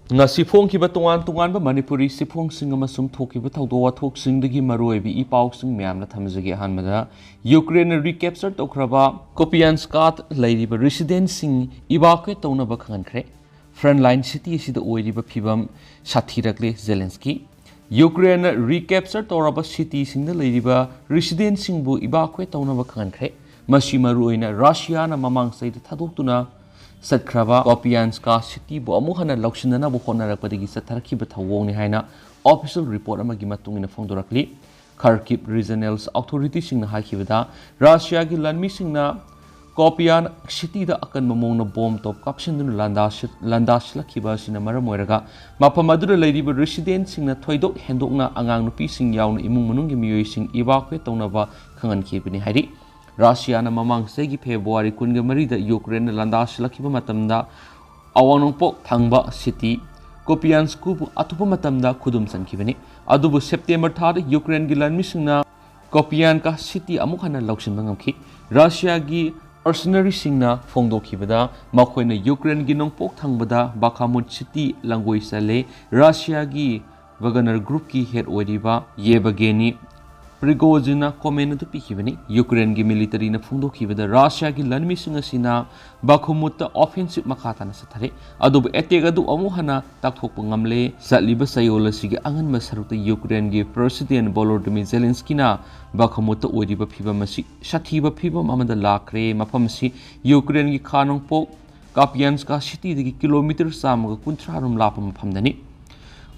Ngasiphongkiba tongan-tonganba Manipuri siphongsing amasung thokiba thawdok wathoksingdagi maroibi ipausing miyamna thamjage ahanbada Ukraine recapture tokhraba Kupiansk leiriba residents-sing evacuate townaba khangankhre frontline city asida oiriba phibam sathirakle Zelensky Ukraine recapture toraba city singda leiriba residents-sing bu evacuate townaba khangankhre masi maroina Russia na mamang saida thadoktuna Satkraba Kupiansk city bu amuhana lauksinana bu honarakpadagi satharakhiba thawongni haina official report amagi matungina phongdorakli Kharkiv regional authority singna haikibada Russia gi lanmi singna Kupiansk city da akan mamongna bomb top kapsinduna landashlakhiba sina maramoiraga mafam adura leiriba resident singna thoidok hendokna angang nupi sing yauna imung manunggi miyoi sing evacuate tawnaba khangankibani hairi Russia na mamang segi February kunga marida Ukraine landas lakiba matamda awanongpok thangba city Kupiansk bu atoppa matamda khudum sankibani adubu September thada Ukraine gi lanmisingna Kupiansk city amukhana lauksinba ngamkhi Russia gi mercenary singna phongdokhibada makhoina Ukraine gi nongpok thangbada Bakhmut city langoi sale Russia gi Wagner group ki head oiriba Yevgeny Prigozhina comment to Pikibani, Ukraine gi military na fundo kibada Russia gi lanmi singasina Bakhmut offensive makhatana satare adob etega du amuhana takthok ngamle satliba sayola sigi angan masaruta Ukraine gi president Volodymyr Zelensky na Bakhmut odiba phibam masi sathiba phibam amada lakre mafamsi Ukraine gi khanongpok Kupiansk city dagi kilometer samaga kunthrarum lapam phamdani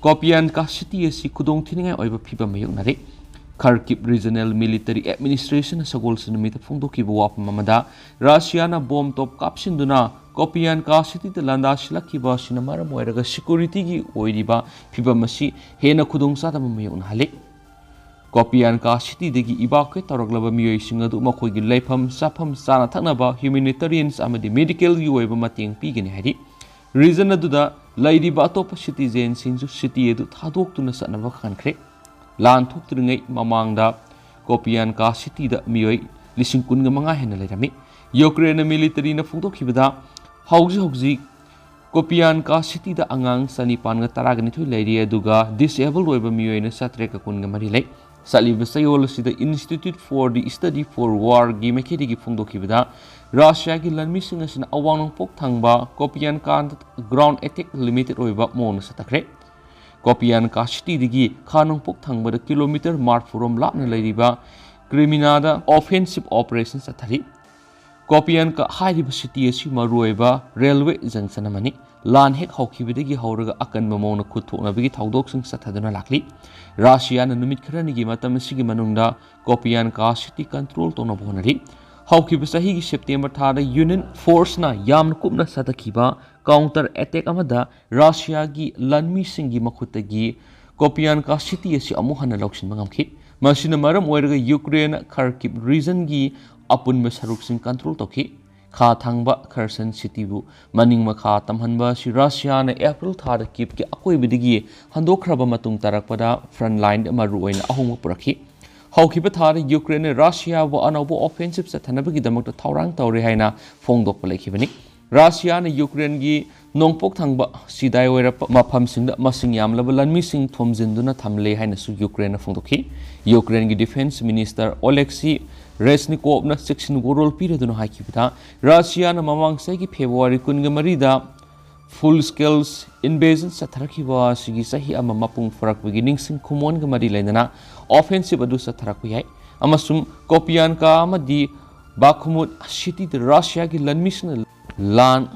Kupiansk city asi khudong thiningai oiba phibam mayonare Kharkiv Regional Military Administration sagol sinumita phongdokiba wapam amada Russia na bomb top kapsinduna Kupiansk city da landashlakiba sina maramoiraga security gi oiriba phibam asi hena khudongsadaba mayong hale Kupiansk city dagi evacuate taraglaba miyoi singadu makhoigi leifam safam sana thaknaba humanitarians amadi medical gi oiba mateng pigani hari region aduda lairiba atoppa citizen singju city edu thadoktuna satnaba khankhre Lan thuktringay mamangda Kupiansk city da miyoi lising kunga mga hena lairami Ukraine military na phongdokhibada hauji Kupiansk city da angang sanipan nga taraganithoy lairi aduga disabled oiba miyoi na satreka kunga marilay saliba sayol sida Institute for the Study for War gi makhedi gi phongdokhibada Russia gi lanmi singa sina awangpok thangba Kupiansk ground attack limited oiba mon satakre Kupiansk city digi khanongpok thangbada kilometer mark from lapna leiriba criminada offensive operations athari Kupiansk hairiba city asi maruiba railway junction amani lan hek hawkhibidagi hawraga akan mamona khuthoknabigi thawdoksing sathaduna lakli Russia na numit kharani gi matam sigi manungda Kupiansk city control tona bonari hawkhiba sahi gi September thada Union force na yamna kupna satakhiba counter attack amada Russia gi lanmi singi makhutagi Kupiansk city asi amuhana lauksin mangamkhi masina maram oiraga Ukraine Kharkiv region gi apun masaruk sing control tokhi kha thangba Kherson city bu maning makha tamhanba si Russia na April thada kip ki akoi bidigi handokhraba matung tarakpada front line maru oina ahung purakhi hawkhiba thada Ukraine Russia bu anobo offensive sathanabagi damakta thawrang tawre haina phongdok palakhibani Russia na Ukraine gi nongpok thangba sidai oira mafam singda masing yamlaba lanmi sing thomjinduna thamle haina su Ukraine phongdokhi Ukraine gi defense minister Oleksiy Reznikov na section gorol piraduna haikibita Russia na mamang sagi February kunga marida full scale invasion satharakhiba sigi sahi ama mapung farak beginning sing khumon ga mari lainana offensive adu satharakku yai amasum Kupiansk amadi Bakhmut city the Russia gi lanmisna lan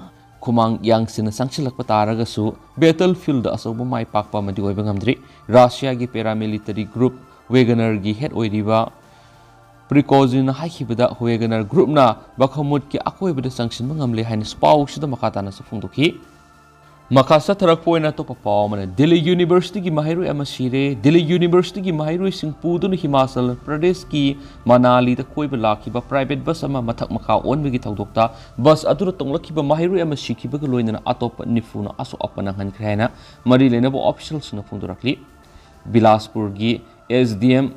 khumang yangsina sangchilakpa taragasu battlefield asoba mai pakpa madi oiba ngamdri Russia gi paramilitary group Wagner gi head oiriba Prigozhin haikibada Wagner group na Bakhmut ki akoibada sanction mangamle haina spaw sida makatana sa phongdokhi makha satharak poina to papaw mane Delhi University gi mahairoi ama Sire Delhi University gi mahairoi sing pudun Himachal Pradesh ki Manali da koiba lakhiba private bus ama mathak makha onbagi thawdokta bus adura tonglakhiba mahairoi ama sikhiba ga loinana atoppa nifuna asok apan nangkhre haina mari lenabo officials na phongdorakli Bilaspur gi SDM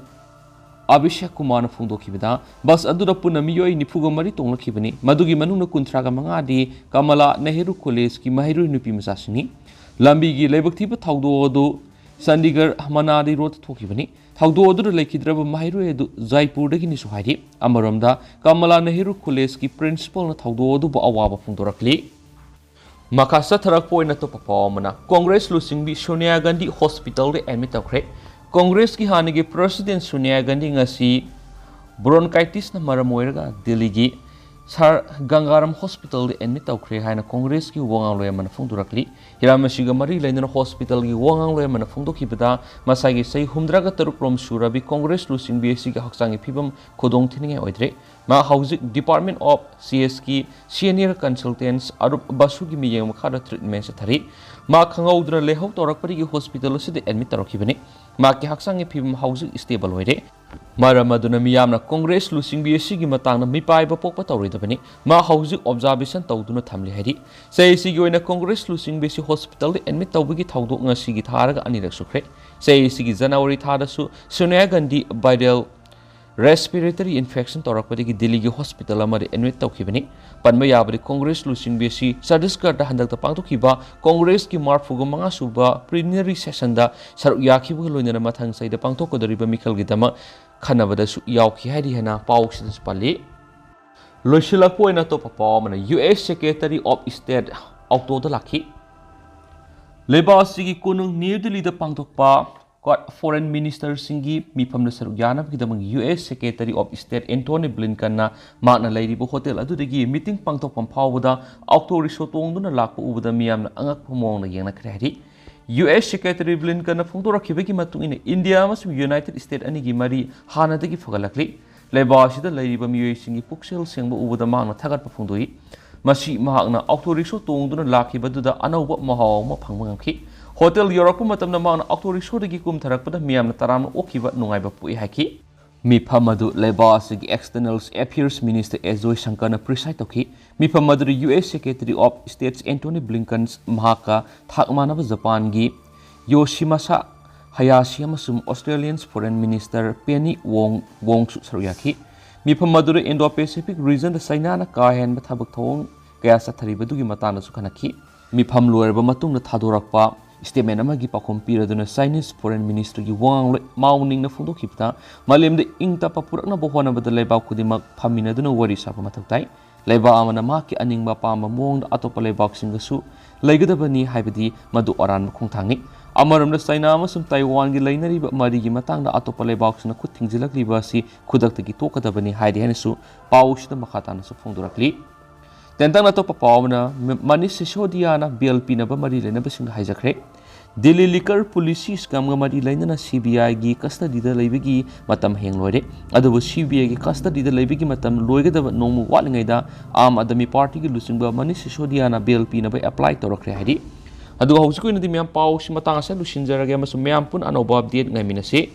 Abhishek Kumar phongdokhibada bus adura puna miyoi nifuga mari tonglakibani madugi manungna kunthraga mangadi Kamala Nehru College ki mahairoi nupi masasini lambi labor thiba thaudo do Chandigarh Manadi road thokibani thaudo do lekhidraba mahiru edu Jaipur dagi ni suhaidi amaramda Kamala Nehru College ki principal na thaudo do ba awaba phungdorakli makha satharak point na to papamana Congress lusingbi Sonia Gandhi Hospital de admit tawkhre Congress ki hanige President Sonia Gandhi ngasi bronchitis na maram oiraga Delhi gi Sir Gangaram Hospital de admit tawkhre haina Congress ki wangang loya mana phungdurakli hiramasiga mari lainana hospital gi wangang loya mana phungdokhibada masagi sei humdraga taruk rom surabi Congress lusing BSC ga haksangi phibam khodong thininge oidre ma housing Department of CS ki senior consultants arup basu gi miyeng makhada treatment sa thari ma khangaudra lehau torakpari gi hospital se de admit tarokhibani ma ki haksangi phibam housing stable oire Maramaduna miyamna Congress lusing BSC gi matangna mipai ba pokpa tawridabani ma housing observation tawduna thamli hari sei si gi oina Congress lusing BSC hospital de admit tawbigi thawdo ngasi gi tharaga anirak sukre sei si gi January thada su Sonia Gandhi viral respiratory infection torakpadi gi Delhi gi hospital amari admit tawkhibani panma yabari Congress lusing BSC Chhattisgarh da handakta pangtokhiba Congress ki marfuga manga suba plenary session da saruk yakhibu loinana mathang saida pangtokkodariba mikhal gi dama khanabada su yawki hairi hena pawsin spali loisilak poina to papamana US Secretary of State auto da lakhi lebasi gi kunung New Delhi da pangtokpa Foreign Minister Singi Mipam Sarugana Kidamang US Secretary of State Antony Blinken na Magna Lady Hotel Adudigi meeting Pangtok Pampawada Auto Risotong Duna Laku Uda Miam Angak Pumong na Yana Kredi US Secretary Blinken na Fungtora Kibiki Matung in India mas United States Anigi Mari Hana Digi Fogalakli Lebashida Lady Bamu Singi Puxel Singbo Uda Magna Tagat Pafundui Masi Mahagna Auto Risotong Duna Laki Baduda Anoba Mahaw Mapangaki Hotel Europe matamna maana auto rickshaw dagi kum tharakpada miyamna taramna okiba nungaiba pui haki miphamadu lebasigi external affairs minister Ejoy Shankar na preside toki miphamadu US Secretary of State Antony Blinken's mahaka thakmanaba Japan gi Yoshimasa Hayashi amasum Australian Foreign Minister Penny Wong su saruyaki miphamadu Indo-Pacific region da China na kahen ba thabak thong kaya sa tharibadu gi matana su khanaki mipham loerba matungna thadorakpa statement amagi pakhom piraduna Chinese Foreign Minister gi wang mauning na fundo khipta malemde ingta papurakna bohona bada leba khudimak phaminaduna wari sapa mathaktai leba amana ma ki aningba pama mong atoppa lebak singasu leigadabani haibadi madu aran khongthangi amaramda China amasum Taiwan gi leinariba mari gi matangda atoppa lebak sina khut thingjilaklibasi si khudaktagi tokadabani haidi hanesu pawsida makhatana su phongdurakli Tentang na to papawna Manish Sisodiana BLP na ba mari lena basing hijackre Delhi liquor police scam nga mari lena na CBI gi custody da leibigi matam henglore adubu CBI gi custody da leibigi matam loiga da nomu walingai da am adami party gi lusingba Manish Sisodiana BLP na ba apply torokre hadi adu hausi ko ina di myam paw si matanga sa lusinjarage masum myam pun anoba update ngai minase